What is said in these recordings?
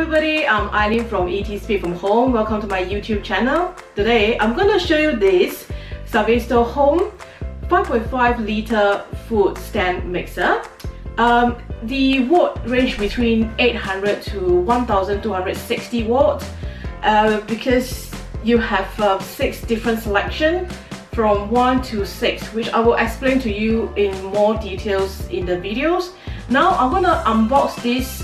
everybody, I'm Eileen from Savisto Home. Welcome to my YouTube channel. Today I'm going to show you this Savisto Home 5.5 litre food stand mixer. The watt range between 800 to 1260 watts because you have 6 different selections from 1 to 6, which I will explain to you in more details in the videos. Now I'm gonna unbox this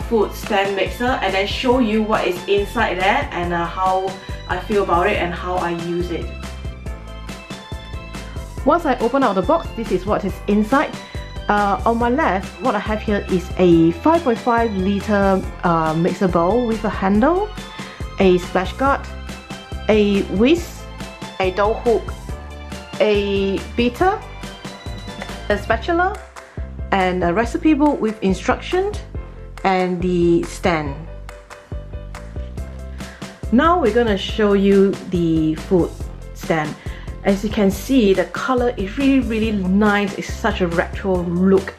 food stand mixer and then show you what is inside there and how I feel about it and how I use it. Once I open out the box, this is what is inside. On my left, what I have here is a 5.5 litre mixer bowl with a handle, a splash guard, a whisk, a dough hook, a beater, a spatula, and a recipe book with instructions, and the stand. Now we're gonna show you the food stand. As you can see, the color is really nice. It's such a retro look.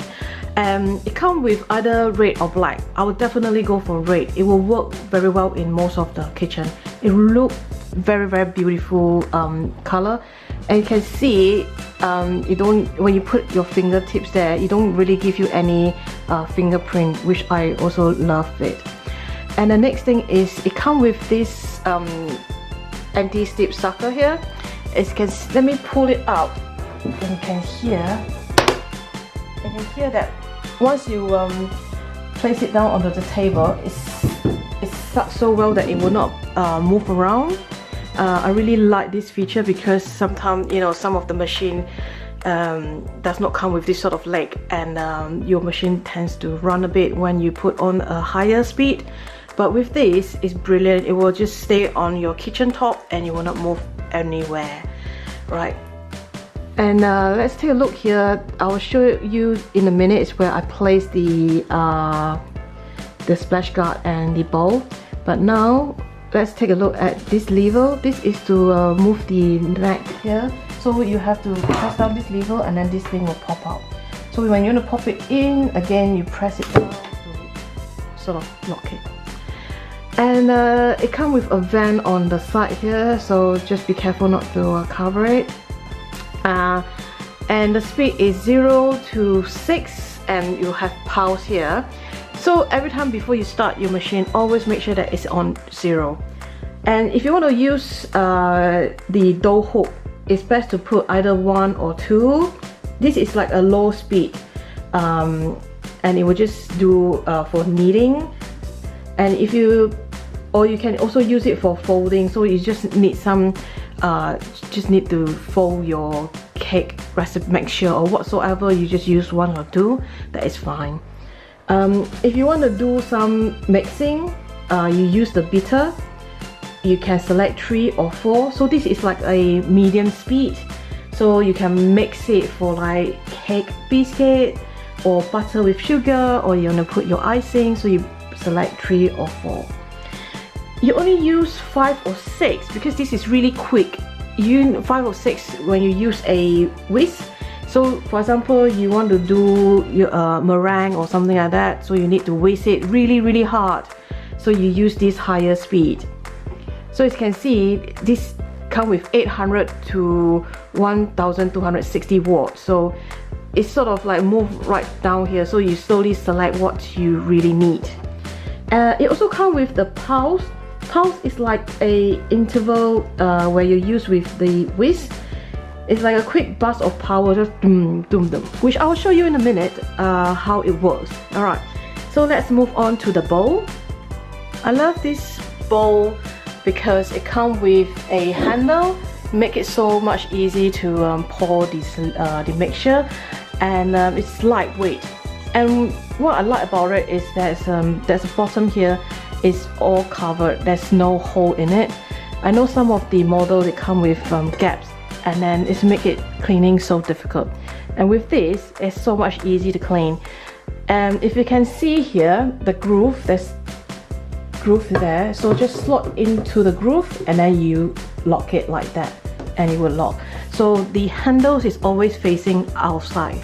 It comes with either red or black. I would definitely go for red. It will work very well in most of the kitchen. It will look very beautiful color. And you can see when you put your fingertips there, it don't really give you any fingerprint, which I also love it. And the next thing is it comes with this anti-slip sucker here. As you can see, let me pull it out, and you can hear that once you place it down onto the table, it sucks so well that it will not move around. I really like this feature because sometimes, you know, some of the machine does not come with this sort of leg, and your machine tends to run a bit when you put on a higher speed. But with this, it's brilliant. It will just stay on your kitchen top and you will not move anywhere, right? And let's take a look here. I will show you in a minute. It's where I place the splash guard and the bowl. But now let's take a look at this lever. This is to move the neck here. So you have to press down this lever and then this thing will pop out. So when you want to pop it in, again you press it down to sort of lock it. And it comes with a vent on the side here, so just be careful not to cover it. And the speed is 0 to 6, and you have pulse here. So every time before you start your machine, always make sure that it's on 0. And if you want to use the dough hook, it's best to put either 1 or 2. This is like a low speed, and it will just do for kneading. And if you can also use it for folding, so you just need some just need to fold your cake recipe mixture or whatsoever. You just use 1 or 2, that is fine. If you want to do some mixing, you use the beater. You can select 3 or 4. So this is like a medium speed, so you can mix it for like cake biscuit or butter with sugar, or you want to put your icing, so you select 3 or 4. You only use 5 or 6 because this is really quick. You 5 or 6 when you use a whisk. So for example, you want to do your meringue or something like that, so you need to whisk it really hard, so you use this higher speed. So as you can see, this comes with 800 to 1260 watts, so it's sort of like move right down here, so you slowly select what you really need. It also comes with the pulse. Pulse is like a interval where you use with the whisk. It's like a quick burst of power, just dum, which I will show you in a minute how it works. Alright, so let's move on to the bowl. I love this bowl because it comes with a handle, make it so much easy to pour this, the mixture, and it's lightweight. And what I like about it is there's a bottom here. It's all covered, there's no hole in it. I know some of the models, they come with gaps, and then it's make it cleaning so difficult. And with this, it's so much easy to clean. And if you can see here, the groove, there's groove there, so just slot into the groove and then you lock it like that and it will lock. So the handles is always facing outside.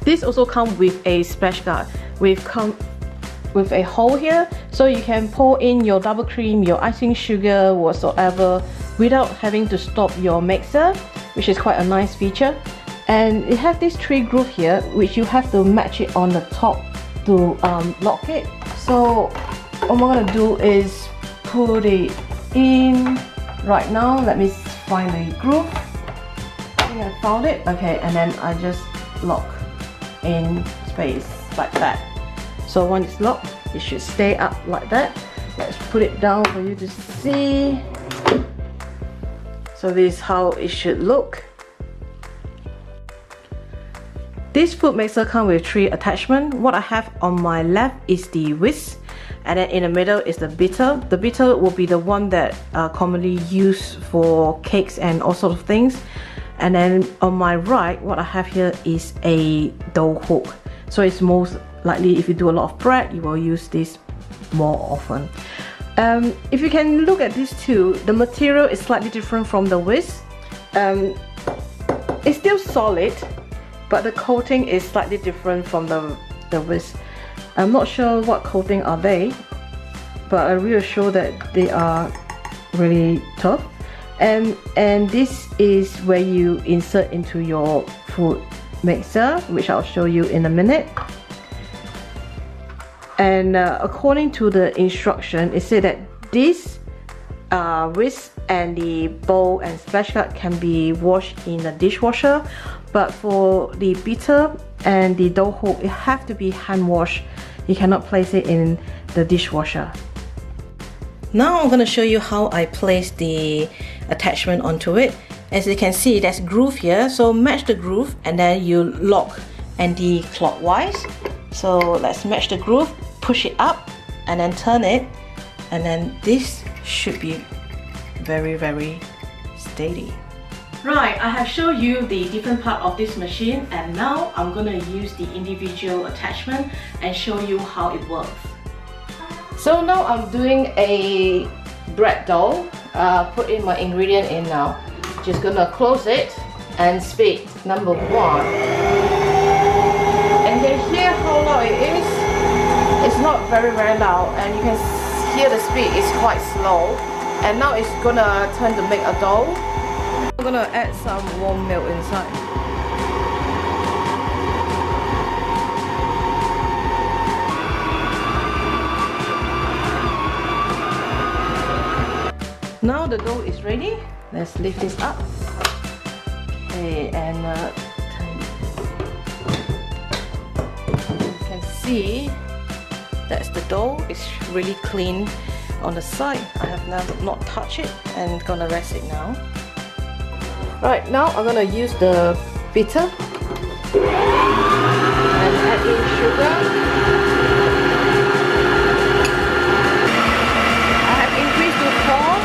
This also comes with a splash guard with with a hole here, so you can pour in your double cream, your icing sugar, whatsoever, without having to stop your mixer, which is quite a nice feature. And it has this 3 groove here, which you have to match it on the top to lock it. So what I'm gonna do is put it in right now. Let me find the groove. I think I found it. Okay, and then I just lock in space like that. So once it's locked, it should stay up like that. Let's put it down for you to see. So this is how it should look. This food mixer comes with 3 attachments. What I have on my left is the whisk, and then in the middle is the bitter. The bitter will be the one that commonly used for cakes and all sorts of things. And then on my right, what I have here is a dough hook. So it's most likely if you do a lot of bread, you will use this more often. If you can look at these two, the material is slightly different from the whisk. It's still solid, but the coating is slightly different from the whisk. I'm not sure what coating are they, but I'm really sure that they are really tough. And this is where you insert into your food mixer, which I'll show you in a minute. And according to the instruction, it said that this whisk and the bowl and spatula can be washed in the dishwasher, but for the bitter and the dough hook, it have to be hand washed. You cannot place it in the dishwasher. Now I'm going to show you how I place the attachment onto it. As you can see, there's groove here, so match the groove and then you lock anti-clockwise. So let's match the groove, push it up and then turn it, and then this should be very, very steady. Right, I have shown you the different part of this machine, and now I'm going to use the individual attachment and show you how it works. So now I'm doing a bread dough. Put in my ingredient in now. Just gonna close it and speed number 1. And you can hear how loud it is. It's not very loud, and you can hear the speed is quite slow. And now it's gonna turn to make a dough. I'm gonna add some warm milk inside. Now the dough is ready. Let's lift this up. Okay, and you can see that's the dough. It's really clean on the side. I have not touched it and gonna rest it now. Right, now I'm gonna use the bitter and add in sugar. I have increased to 4.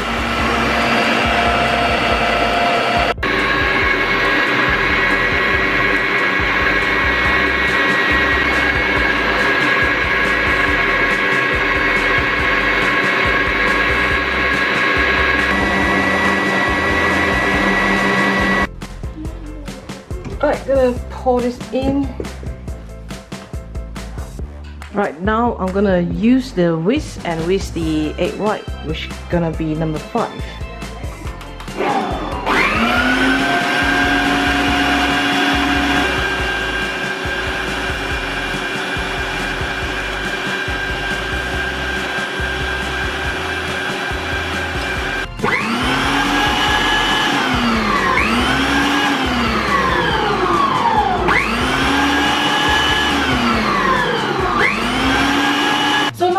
Right, gonna pour this in. Right, now I'm gonna use the whisk and whisk the egg white, which is gonna be number 5.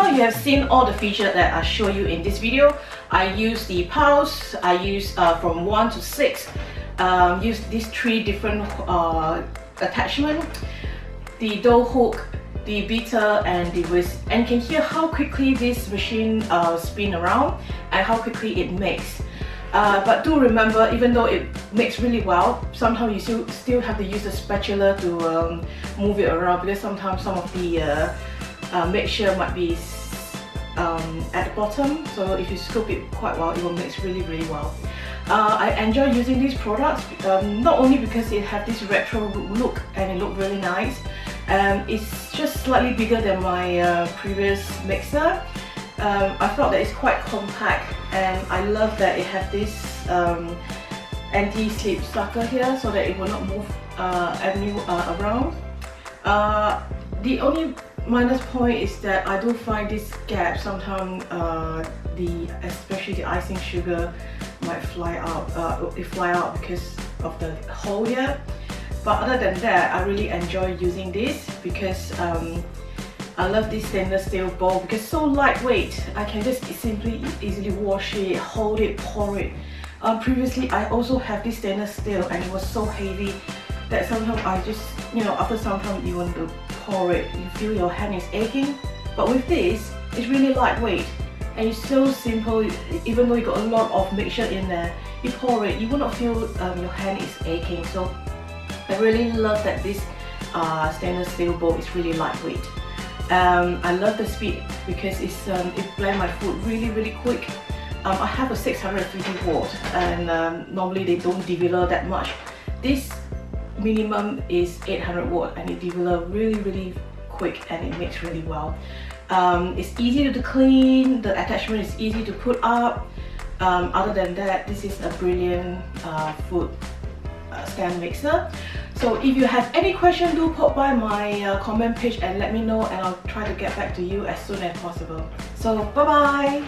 You have seen all the features that I show you in this video. I use the pulse, I use from 1 to 6, use these 3 different attachments, the dough hook, the bitter and the whisk, and you can hear how quickly this machine spins around and how quickly it makes. But do remember, even though it makes really well, sometimes you still have to use the spatula to move it around, because sometimes some of the mixture might be at the bottom, so if you scoop it quite well, it will mix really well. I enjoy using these products not only because it have this retro look and it look really nice, It's just slightly bigger than my previous mixer. I felt that it's quite compact, and I love that it has this anti-slip sucker here so that it will not move around. The only minus point is that I do find this gap sometimes, especially the icing sugar might fly out because of the hole here. But other than that, I really enjoy using this because I love this stainless steel bowl because it's so lightweight. I can just simply easily wash it, hold it, pour it. Previously I also have this stainless steel and it was so heavy that sometimes I just, after some time you want to pour it, you feel your hand is aching. But with this, it's really lightweight and it's so simple. Even though you got a lot of mixture in there, you pour it, you will not feel your hand is aching. So I really love that this stainless steel bowl is really lightweight. I love the speed because it blends my food really quick. I have a 650 watt and normally they don't develop that much. This minimum is 800 watt and it develops really quick and it makes really well. It's easy to clean, the attachment is easy to put up. Other than that, this is a brilliant food stand mixer. So if you have any question, do pop by my comment page and let me know, and I'll try to get back to you as soon as possible. So bye bye!